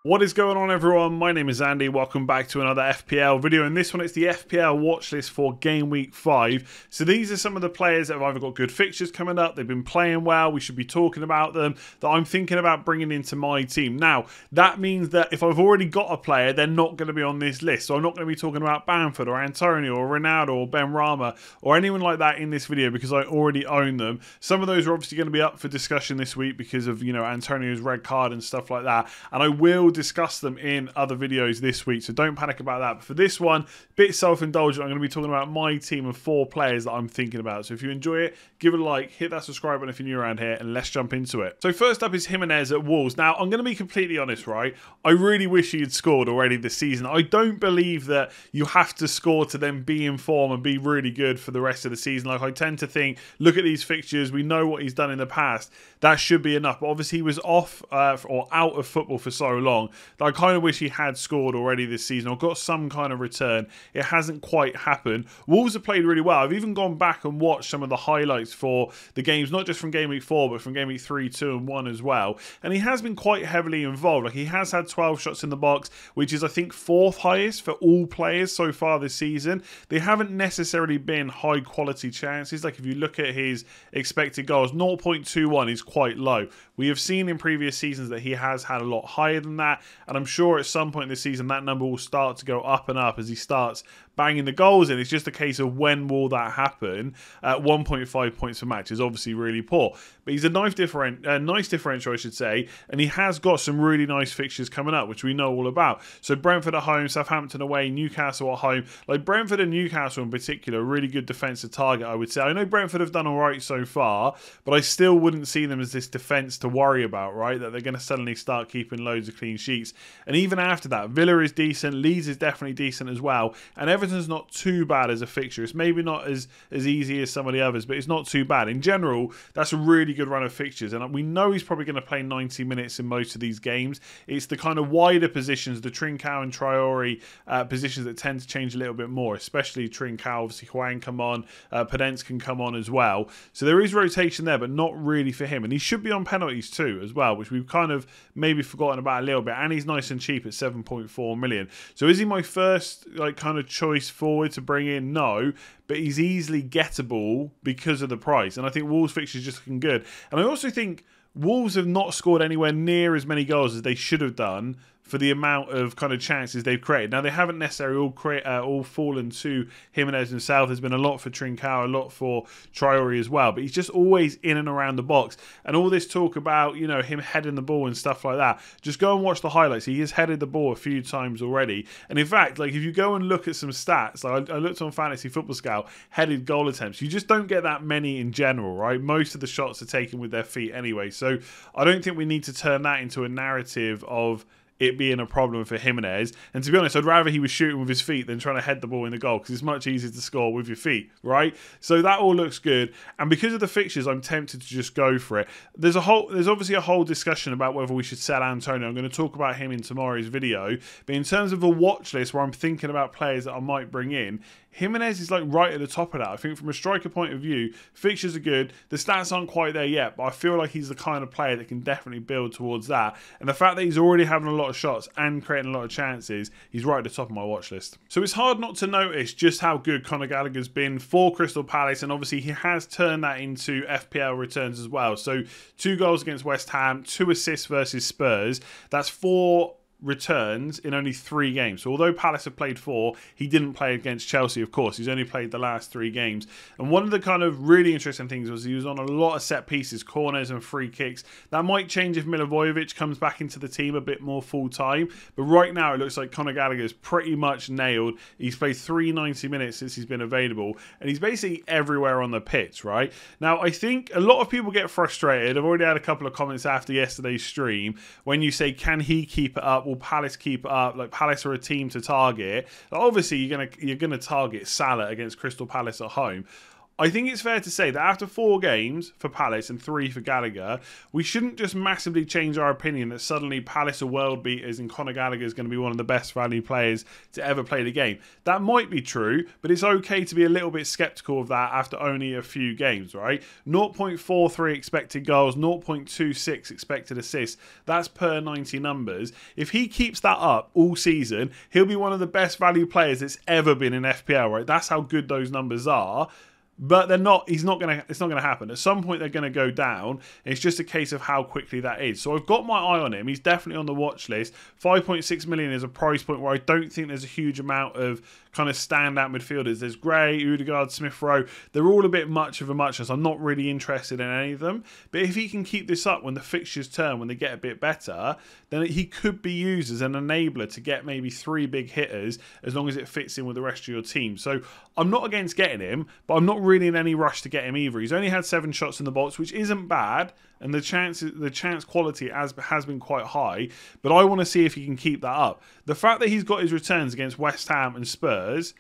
What is going on, everyone? My name is Andy. Welcome back to another FPL video. In this one, it's the FPL watch list for game week 5. So these are some of the players that have either got good fixtures coming up, they've been playing well, we should be talking about them, that I'm thinking about bringing into my team. Now, that means that if I've already got a player, they're not going to be on this list. So I'm not going to be talking about Bamford or Antonio or Ronaldo or Benrahma or anyone like that in this video because I already own them. Some of those are obviously going to be up for discussion this week because of, Antonio's red card and stuff like that. And I will discuss them in other videos this week, so don't panic about that. But for this one, bit self-indulgent, I'm going to be talking about my team of 4 players that I'm thinking about. So if you enjoy it, give it a like, hit that subscribe button if you're new around here, and let's jump into it. So first up is Jimenez at Wolves. Now, I'm going to be completely honest, right? I really wish he had scored already this season. I don't believe that you have to score to then be in form and be really good for the rest of the season. Like, I tend to think, look at these fixtures, we know what he's done in the past, that should be enough. But obviously he was off or out of football for so long that I kind of wish he had scored already this season or got some kind of return. It hasn't quite happened. Wolves have played really well. I've even gone back and watched some of the highlights for the games, not just from game week 4, but from game week 3, 2 and 1 as well. And he has been quite heavily involved. Like, he has had 12 shots in the box, which is, I think, 4th highest for all players so far this season. They haven't necessarily been high quality chances. Like, if you look at his expected goals, 0.21 is quite low. We have seen in previous seasons that he has had a lot higher than that, and I'm sure at some point this season that number will start to go up and up as he starts banging the goals in. It's just a case of when will that happen. At 1.5 points per match is obviously really poor, but he's a nice differential, I should say, and he has got some really nice fixtures coming up, which we know all about. So Brentford at home, Southampton away, Newcastle at home. Like, Brentford and Newcastle in particular, really good defensive target, I would say. I know Brentford have done all right so far, but I still wouldn't see them as this defence to worry about, right? That they're going to suddenly start keeping loads of clean sheets. And even after that, Villa is decent, Leeds is definitely decent as well, and Everton's not too bad as a fixture. It's maybe not as easy as some of the others, but it's not too bad. In general, that's a really good run of fixtures, and we know he's probably going to play 90 minutes in most of these games. It's the kind of wider positions, the Trincao and Traore positions that tend to change a little bit more, especially Trincao. Obviously, Hwang come on, Podence can come on as well. So there is rotation there, but not really for him. And he should be on penalties too as well, which we've kind of maybe forgotten about a little bit. And he's nice and cheap at 7.4 million. So is he my first kind of choice forward to bring in? No, but he's easily gettable because of the price. And I think Wolves fixtures just looking good. And I also think Wolves have not scored anywhere near as many goals as they should have done for the amount of kind of chances they've created. Now, they haven't necessarily all fallen to Jimenez himself. There's been a lot for Trincao, a lot for Traore as well, but he's just always in and around the box. And all this talk about, him heading the ball and stuff like that, just go and watch the highlights. He has headed the ball a few times already. And in fact, like, if you go and look at some stats, like I looked on Fantasy Football Scout, headed goal attempts, you just don't get that many in general, right? Most of the shots are taken with their feet anyway. So I don't think we need to turn that into a narrative of it being a problem for Jimenez. And to be honest, I'd rather he was shooting with his feet than trying to head the ball in the goal, because it's much easier to score with your feet, right? So that all looks good. And because of the fixtures, I'm tempted to just go for it. There's obviously a whole discussion about whether we should sell Antonio. I'm going to talk about him in tomorrow's video. But in terms of a watch list where I'm thinking about players that I might bring in, Jimenez is like right at the top of that. I think from a striker point of view, fixtures are good. The stats aren't quite there yet, but I feel like he's the kind of player that can definitely build towards that. And the fact that he's already having a lot of shots and creating a lot of chances, he's right at the top of my watch list. So it's hard not to notice just how good Conor Gallagher's been for Crystal Palace, and obviously he has turned that into FPL returns as well. So 2 goals against West Ham, 2 assists versus Spurs. That's 4 returns in only 3 games. So although Palace have played 4, he didn't play against Chelsea, of course. He's only played the last 3 games. And one of the kind of really interesting things was he was on a lot of set pieces, corners and free kicks. That might change if Milivojevic comes back into the team a bit more full time. But right now it looks like Conor Gallagher's pretty much nailed. He's played 390 minutes since he's been available, and he's basically everywhere on the pitch, right? Now, I think a lot of people get frustrated. I've already had a couple of comments after yesterday's stream when you say, can he keep it up? Will Palace keep it up? Like, Palace are a team to target. Obviously, you're gonna target Salah against Crystal Palace at home. I think it's fair to say that after 4 games for Palace and 3 for Gallagher, we shouldn't just massively change our opinion that suddenly Palace are world beaters and Conor Gallagher is going to be one of the best value players to ever play the game. That might be true, but it's okay to be a little bit sceptical of that after only a few games, right? 0.43 expected goals, 0.26 expected assists. That's per 90 numbers. If he keeps that up all season, he'll be one of the best value players that's ever been in FPL, right? That's how good those numbers are. But they're not. It's not going to happen. At some point, they're going to go down. It's just a case of how quickly that is. So I've got my eye on him. He's definitely on the watch list. 5.6 million is a price point where I don't think there's a huge amount of kind of standout midfielders. There's Gray, Odegaard, Smith Rowe. They're all a bit much of a muchness. I'm not really interested in any of them. But if he can keep this up when the fixtures turn, when they get a bit better, then he could be used as an enabler to get maybe 3 big hitters as long as it fits in with the rest of your team. So I'm not against getting him, but I'm not really in any rush to get him either. He's only had 7 shots in the box, which isn't bad, and the chance quality has been quite high, but I want to see if he can keep that up. The fact that he's got his returns against West Ham and Spurs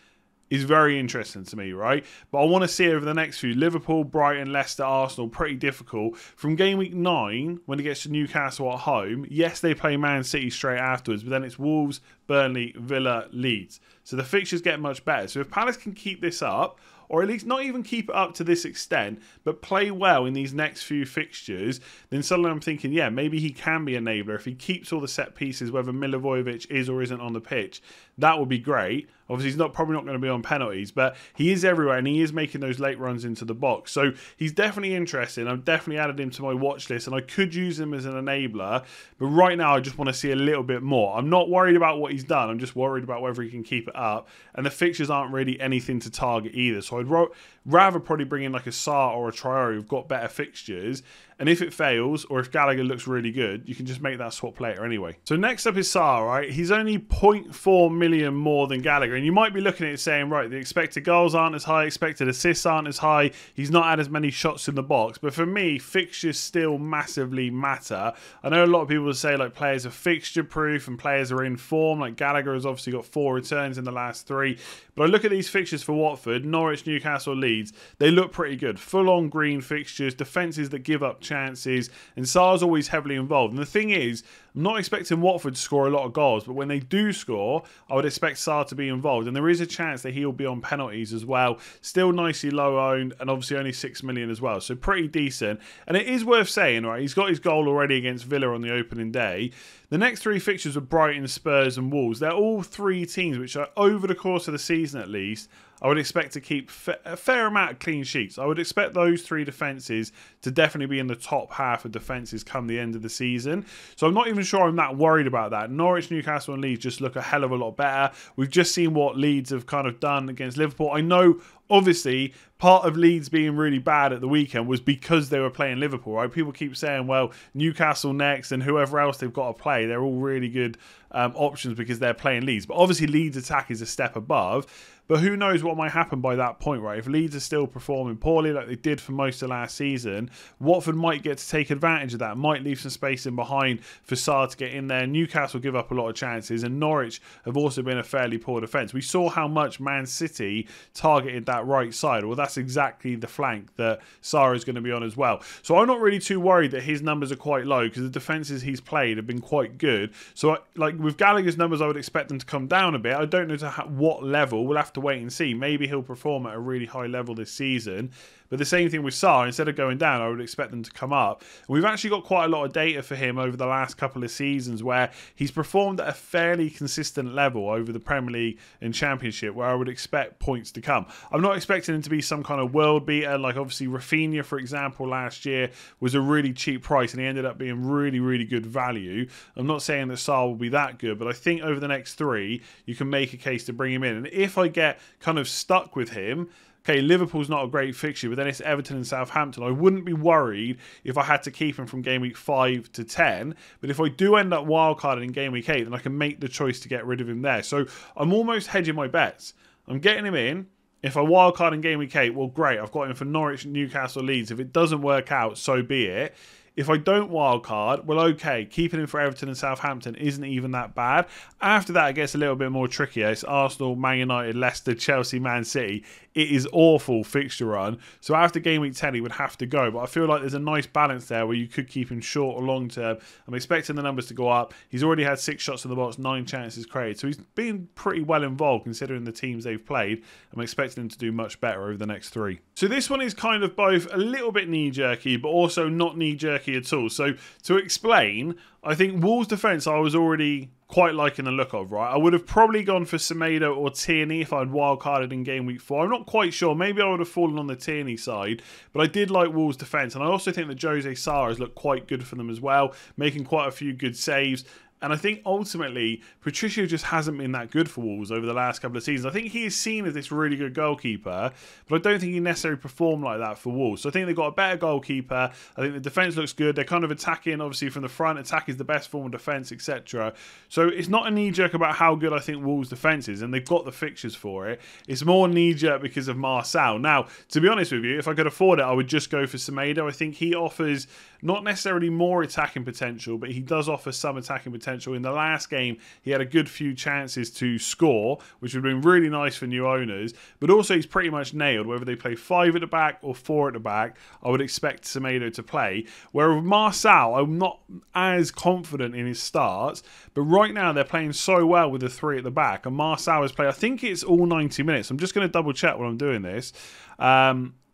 is very interesting to me, right? But I want to see over the next few. Liverpool, Brighton, Leicester, Arsenal, pretty difficult. From game week 9, when it gets to Newcastle at home, yes, they play Man City straight afterwards, but then it's Wolves, Burnley, Villa, Leeds. So the fixtures get much better. So if Palace can keep this up, or at least not even keep it up to this extent, but play well in these next few fixtures, then suddenly I'm thinking, yeah, maybe he can be an enabler. If he keeps all the set pieces, whether Milivojevic is or isn't on the pitch, that would be great. Obviously, he's probably not going to be on penalties, but he is everywhere and he is making those late runs into the box. So he's definitely interesting. I've definitely added him to my watch list and I could use him as an enabler. But right now, I just want to see a little bit more. I'm not worried about what he's done. I'm just worried about whether he can keep it up. And the fixtures aren't really anything to target either. So I'd rather probably bring in like a Sarr or a Traore who've got better fixtures. And if it fails, or if Gallagher looks really good, you can just make that swap later anyway. So next up is Sarr, right? He's only 0.4 million more than Gallagher. And you might be looking at it saying, right, the expected goals aren't as high, expected assists aren't as high. He's not had as many shots in the box. But for me, fixtures still massively matter. I know a lot of people say like players are fixture proof and players are in form. Like Gallagher has obviously got 4 returns in the last 3. But I look at these fixtures for Watford, Norwich, Newcastle, Leeds. They look pretty good. Full-on green fixtures, defences that give up chances, and Sarr's always heavily involved. And the thing is, I'm not expecting Watford to score a lot of goals, but when they do score, I would expect Sarr to be involved. And there is a chance that he'll be on penalties as well. Still nicely low owned, and obviously only 6 million as well. So pretty decent. And it is worth saying, right, he's got his goal already against Villa on the opening day. The next 3 fixtures are Brighton, Spurs and Wolves. They're all 3 teams which are, over the course of the season at least, I would expect to keep a fair amount of clean sheets. I would expect those 3 defences to definitely be in the top half of defences come the end of the season. So I'm not even sure I'm that worried about that. Norwich, Newcastle and Leeds just look a hell of a lot better. We've just seen what Leeds have kind of done against Liverpool. I know, obviously, part of Leeds being really bad at the weekend was because they were playing Liverpool, right? People keep saying, well, Newcastle next and whoever else they've got to play, they're all really good options because they're playing Leeds. But obviously Leeds' attack is a step above. But who knows what might happen by that point, right? If Leeds are still performing poorly like they did for most of last season, Watford might get to take advantage of that, might leave some space in behind for Sarr to get in there. Newcastle give up a lot of chances, and Norwich have also been a fairly poor defence. We saw how much Man City targeted that right side. Well, that's exactly the flank that Sarr is going to be on as well. So I'm not really too worried that his numbers are quite low because the defences he's played have been quite good. So like with Gallagher's numbers, I would expect them to come down a bit. I don't know to what level. We'll have to wait and see. Maybe he'll perform at a really high level this season. But the same thing with Sarr. Instead of going down, I would expect them to come up. We've actually got quite a lot of data for him over the last couple of seasons where he's performed at a fairly consistent level over the Premier League and Championship where I would expect points to come. I'm not expecting him to be some kind of world beater. Like obviously Rafinha, for example, last year was a really cheap price and he ended up being really, really good value. I'm not saying that Sarr will be that good, but I think over the next 3, you can make a case to bring him in. And if I get kind of stuck with him, okay, Liverpool's not a great fixture, but then it's Everton and Southampton. I wouldn't be worried if I had to keep him from game week 5 to 10. But if I do end up wildcarding in game week 8, then I can make the choice to get rid of him there. So I'm almost hedging my bets. I'm getting him in. If I wildcard in game week 8, well, great. I've got him for Norwich, Newcastle, Leeds. If it doesn't work out, so be it. If I don't wildcard, well, okay, keeping him for Everton and Southampton isn't even that bad. After that, it gets a little bit more trickier. It's Arsenal, Man United, Leicester, Chelsea, Man City. It is awful fixture run. So after game week 10, he would have to go. But I feel like there's a nice balance there where you could keep him short or long term. I'm expecting the numbers to go up. He's already had 6 shots in the box, 9 chances created. So he's been pretty well involved considering the teams they've played. I'm expecting him to do much better over the next 3. So this one is kind of both a little bit knee-jerky, but also not knee-jerky at all. So to explain, I think Wolves' defence I was already quite liking the look of, right? I would have probably gone for Semedo or Tierney if I'd wildcarded in game week 4. I'm not quite sure. Maybe I would have fallen on the Tierney side, but I did like Wolves' defence. And I also think that Jose Sarr has looked quite good for them as well, making quite a few good saves. And I think ultimately, Patricio just hasn't been that good for Wolves over the last couple of seasons. I think he is seen as this really good goalkeeper, but I don't think he necessarily performed like that for Wolves. So I think they've got a better goalkeeper. I think the defence looks good. They're kind of attacking, obviously, from the front. Attack is the best form of defence, etc. So it's not a knee-jerk about how good I think Wolves' defence is, and they've got the fixtures for it. It's more knee-jerk because of Marçal. Now, to be honest with you, if I could afford it, I would just go for Semedo. I think he offers not necessarily more attacking potential, but he does offer some attacking potential. In the last game, he had a good few chances to score, which would have been really nice for new owners. But also, he's pretty much nailed. Whether they play 5 at the back or 4 at the back, I would expect Semedo to play. Whereas Marçal, I'm not as confident in his starts. But right now, they're playing so well with the 3 at the back. And Marçal has played, I think it's all 90 minutes. I'm just going to double check while I'm doing this.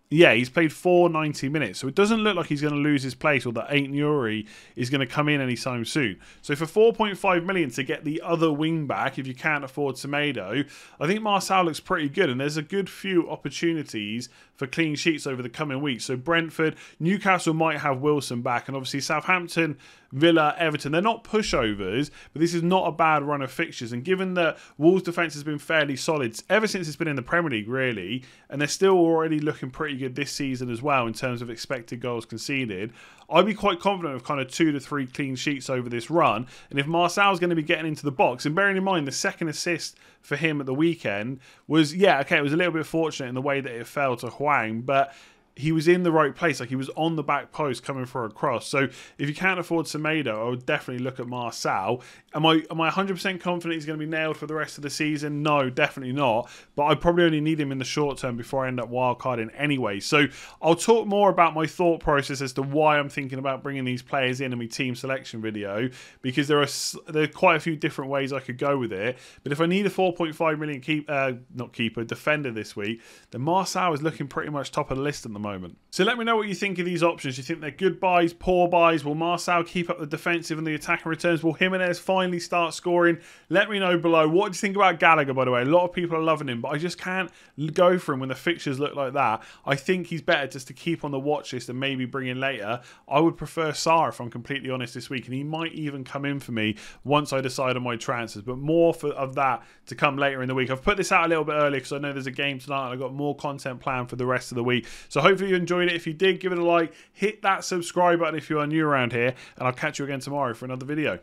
Yeah, he's played 90 minutes. So it doesn't look like he's going to lose his place or that Aït-Nouri is going to come in anytime soon. So for 4.5 million to get the other wing back, if you can't afford Semedo, I think Marçal looks pretty good. And there's a good few opportunities for clean sheets over the coming weeks. So Brentford, Newcastle might have Wilson back. And obviously Southampton, Villa, Everton, they're not pushovers, but this is not a bad run of fixtures. And given that Wolves' defence has been fairly solid ever since it's been in the Premier League, really, and they're still already looking pretty good this season as well in terms of expected goals conceded, I'd be quite confident of kind of 2 to 3 clean sheets over this run. And if Marçal's going to be getting into the box, and bearing in mind the second assist for him at the weekend was, yeah, okay, it was a little bit fortunate in the way that it fell to Hwang, but he was in the right place. Like, he was on the back post coming for a cross. So if you can't afford Semedo, I would definitely look at Marçal. Am I 100% confident he's going to be nailed for the rest of the season? No, definitely not. But I probably only need him in the short term before I end up wildcarding anyway. So I'll talk more about my thought process as to why I'm thinking about bringing these players in my team selection video, because there are quite a few different ways I could go with it. But if I need a 4.5 million defender this week, then Marçal is looking pretty much top of the list at the moment. So let me know what you think of these options. You think they're good buys, poor buys? Will Marçal keep up the defensive and the attacking returns? Will Jimenez finally start scoring? Let me know below. What do you think about Gallagher, by the way? A lot of people are loving him, but I just can't go for him when the fixtures look like that. I think he's better just to keep on the watch list and maybe bring in later. I would prefer Sarr, if I'm completely honest, this week, and he might even come in for me once I decide on my transfers, but more of that to come later in the week. I've put this out a little bit earlier because I know there's a game tonight and I've got more content planned for the rest of the week. So hopefully you enjoyed it. If you did, give it a like, hit that subscribe button if you are new around here, and I'll catch you again tomorrow for another video.